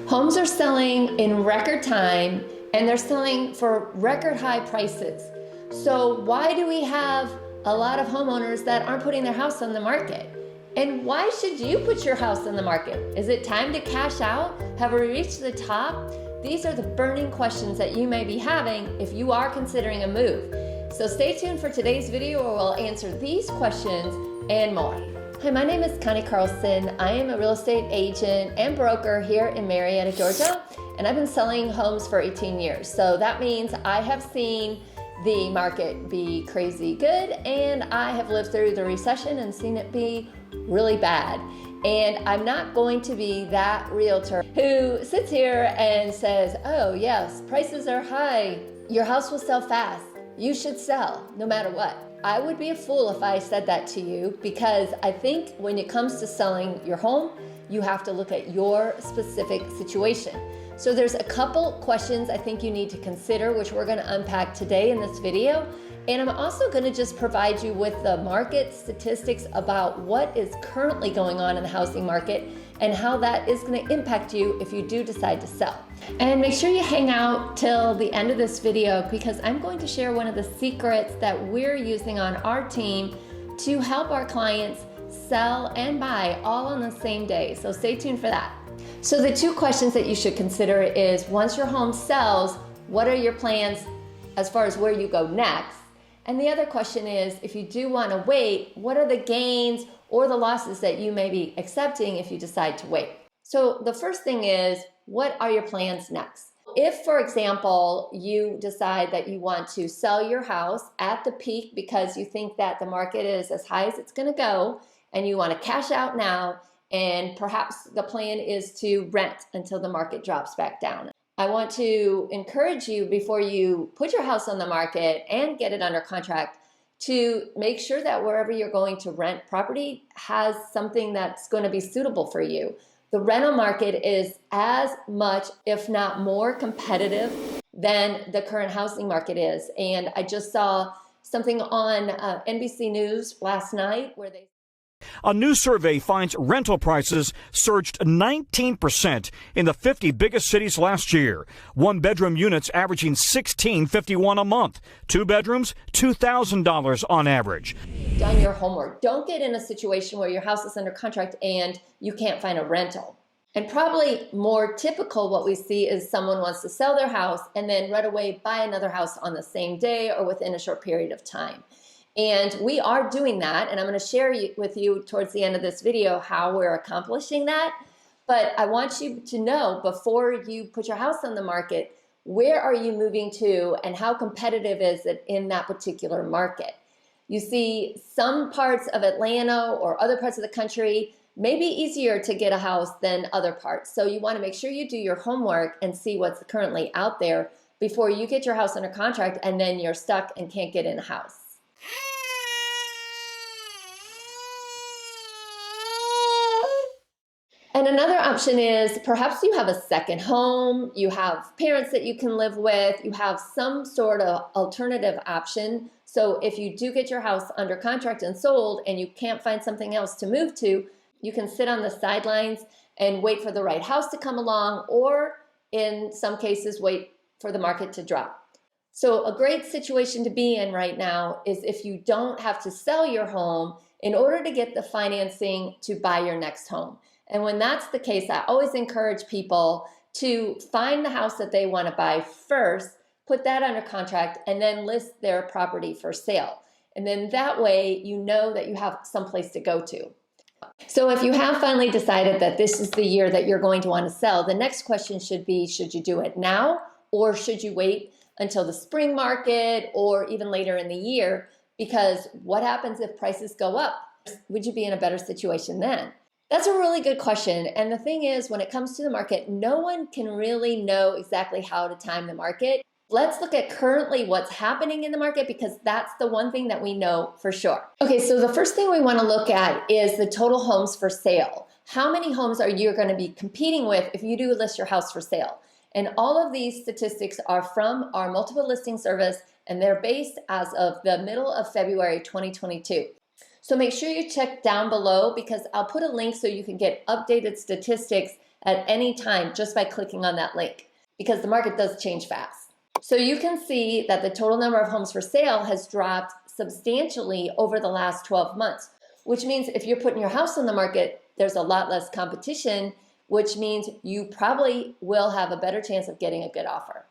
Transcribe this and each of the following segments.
Homes are selling in record time and they're selling for record high prices. So why do we have a lot of homeowners that aren't putting their house on the market? And why should you put your house on the market? Is it time to cash out? Have we reached the top? These are the burning questions that you may be having if you are considering a move. So stay tuned for today's video where we'll answer these questions and more. Hi, my name is Connie Carlson. I am a real estate agent and broker here in Marietta, Georgia, and I've been selling homes for 18 years. So that means I have seen the market be crazy good, and I have lived through the recession and seen it be really bad. And I'm not going to be that realtor who sits here and says, oh yes, prices are high, your house will sell fast, you should sell no matter what. I would be a fool if I said that to you, because I think when it comes to selling your home, you have to look at your specific situation. So there's a couple questions I think you need to consider, which we're going to unpack today in this video. And I'm also going to just provide you with the market statistics about what is currently going on in the housing market and how that is going to impact you if you do decide to sell. And make sure you hang out till the end of this video, because I'm going to share one of the secrets that we're using on our team to help our clients sell and buy all on the same day. So stay tuned for that. So the two questions that you should consider is, once your home sells, what are your plans as far as where you go next? And the other question is, if you do want to wait, what are the gains or the losses that you may be accepting if you decide to wait? So the first thing is, what are your plans next? If, for example, you decide that you want to sell your house at the peak because you think that the market is as high as it's going to go and you want to cash out now, and perhaps the plan is to rent until the market drops back down, I want to encourage you, before you put your house on the market and get it under contract, to make sure that wherever you're going to rent property has something that's going to be suitable for you. The rental market is as much, if not more, competitive than the current housing market is. And I just saw something on NBC News last night where they... A new survey finds rental prices surged 19% in the 50 biggest cities last year. One-bedroom units averaging $1,651 a month. Two bedrooms, $2,000 on average. Done your homework. Don't get in a situation where your house is under contract and you can't find a rental. And probably more typical, what we see is someone wants to sell their house and then right away buy another house on the same day or within a short period of time. And we are doing that, and I'm going to share with you towards the end of this video how we're accomplishing that. But I want you to know, before you put your house on the market, where are you moving to and how competitive is it in that particular market? You see, some parts of Atlanta or other parts of the country may be easier to get a house than other parts. So you want to make sure you do your homework and see what's currently out there before you get your house under contract and then you're stuck and can't get in a house. And another option is, perhaps you have a second home, you have parents that you can live with, you have some sort of alternative option. So if you do get your house under contract and sold and you can't find something else to move to, you can sit on the sidelines and wait for the right house to come along, or in some cases, wait for the market to drop. So a great situation to be in right now is if you don't have to sell your home in order to get the financing to buy your next home. And when that's the case, I always encourage people to find the house that they want to buy first, put that under contract, and then list their property for sale. And then that way, you know that you have someplace to go to. So if you have finally decided that this is the year that you're going to want to sell, the next question should be, should you do it now, or should you wait until the spring market or even later in the year? Because what happens if prices go up? Would you be in a better situation then? That's a really good question. And the thing is, when it comes to the market, no one can really know exactly how to time the market. Let's look at currently what's happening in the market, because that's the one thing that we know for sure. Okay, so the first thing we want to look at is the total homes for sale. How many homes are you going to be competing with if you do list your house for sale? And all of these statistics are from our multiple listing service, and they're based as of the middle of February 2022. So make sure you check down below, because I'll put a link so you can get updated statistics at any time just by clicking on that link, because the market does change fast. So you can see that the total number of homes for sale has dropped substantially over the last 12 months, which means if you're putting your house on the market, there's a lot less competition, which means you probably will have a better chance of getting a good offer.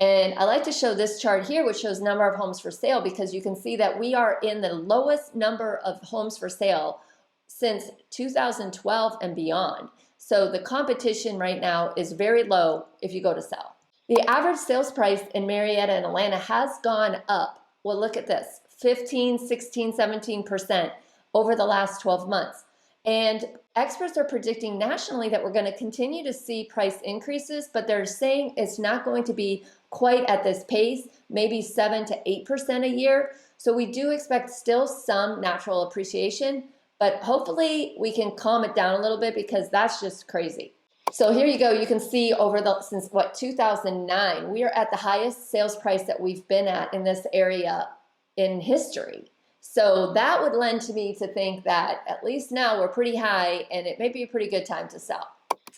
And I like to show this chart here, which shows number of homes for sale, because you can see that we are in the lowest number of homes for sale since 2012 and beyond. So the competition right now is very low if you go to sell. The average sales price in Marietta and Atlanta has gone up. Well, look at this, 15, 16, 17% over the last 12 months. And experts are predicting nationally that we're going to continue to see price increases, but they're saying it's not going to be quite at this pace, maybe 7 to 8% a year. So we do expect still some natural appreciation, but hopefully we can calm it down a little bit, because that's just crazy. So here you go. You can see since 2009, we are at the highest sales price that we've been at in this area in history. So that would lend to me to think that at least now we're pretty high and it may be a pretty good time to sell.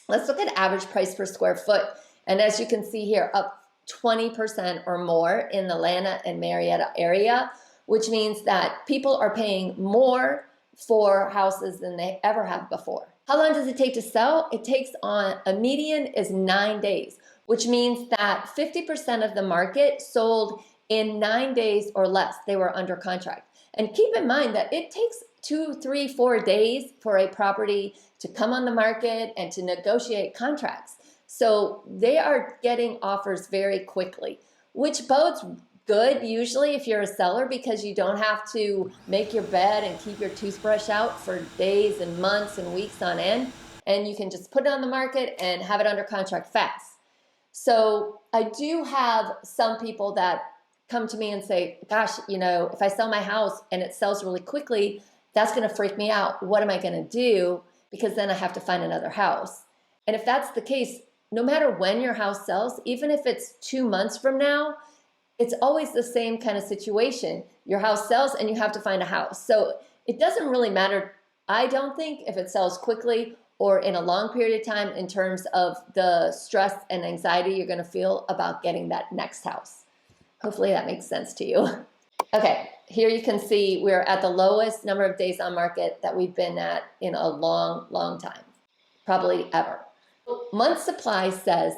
Let's look at average price per square foot. And as you can see here, up 20% or more in the Atlanta and Marietta area, which means that people are paying more for houses than they ever have before. How long does it take to sell? It takes on a median is 9 days, which means that 50% of the market sold in 9 days or less. They were under contract. And keep in mind that it takes 2, 3, 4 days for a property to come on the market and to negotiate contracts. So they are getting offers very quickly, which bodes good usually if you're a seller, because you don't have to make your bed and keep your toothbrush out for days and months and weeks on end. And you can just put it on the market and have it under contract fast. So I do have some people that come to me and say, gosh, if I sell my house and it sells really quickly, that's going to freak me out. What am I going to do? Because then I have to find another house. And if that's the case, no matter when your house sells, even if it's 2 months from now, it's always the same kind of situation. Your house sells and you have to find a house. So it doesn't really matter, I don't think, if it sells quickly or in a long period of time in terms of the stress and anxiety you're going to feel about getting that next house. Hopefully that makes sense to you. Okay, here you can see we're at the lowest number of days on market that we've been at in a long, long time, probably ever. Month supply says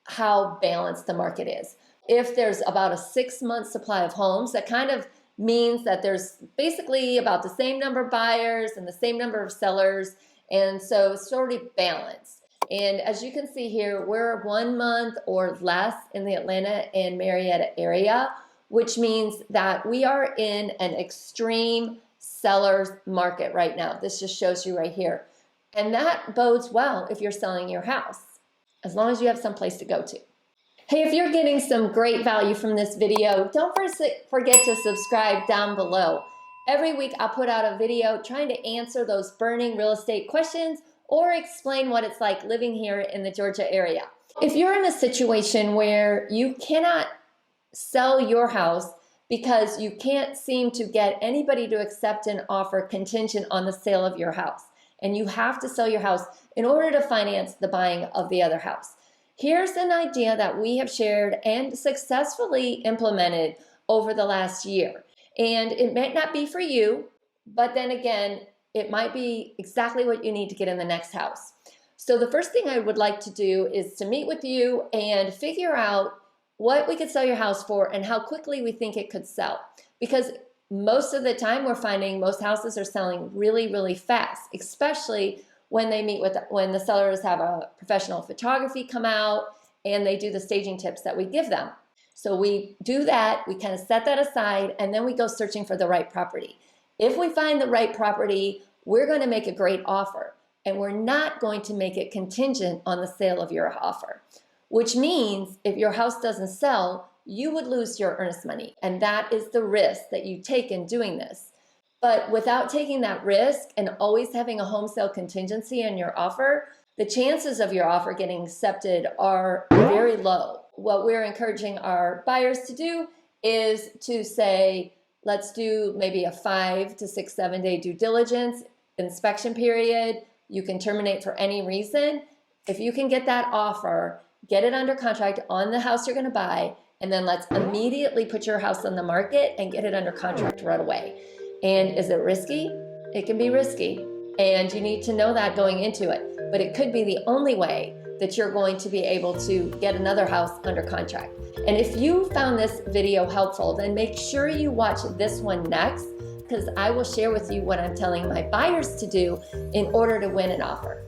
how balanced the market is. If there's about a 6-month supply of homes, that kind of means that there's basically about the same number of buyers and the same number of sellers. And so it's already balanced. And as you can see here, we're 1 month or less in the Atlanta and Marietta area, which means that we are in an extreme seller's market right now. This just shows you right here. And that bodes well if you're selling your house, as long as you have some place to go to. Hey, if you're getting some great value from this video, don't forget to subscribe down below. Every week I'll put out a video trying to answer those burning real estate questions or explain what it's like living here in the Georgia area. If you're in a situation where you cannot sell your house because you can't seem to get anybody to accept an offer contingent on the sale of your house, and you have to sell your house in order to finance the buying of the other house, here's an idea that we have shared and successfully implemented over the last year. And it might not be for you, but then again, it might be exactly what you need to get in the next house. So the first thing I would like to do is to meet with you and figure out what we could sell your house for and how quickly we think it could sell. Because most of the time we're finding most houses are selling really, really fast, especially when the sellers have a professional photography come out and they do the staging tips that we give them. So we do that, we kind of set that aside, and then we go searching for the right property. If we find the right property, we're going to make a great offer, and we're not going to make it contingent on the sale of your offer, which means if your house doesn't sell, you would lose your earnest money, and that is the risk that you take in doing this. But without taking that risk and always having a home sale contingency in your offer, the chances of your offer getting accepted are very low. What we're encouraging our buyers to do is to say, let's do maybe a 5 to 6, 7 day due diligence inspection period. You can terminate for any reason. If you can get that offer, get it under contract on the house you're going to buy, and then let's immediately put your house on the market and get it under contract right away. And is it risky? It can be risky, and you need to know that going into it. But it could be the only way that you're going to be able to get another house under contract. And if you found this video helpful, then make sure you watch this one next, because I will share with you what I'm telling my buyers to do in order to win an offer.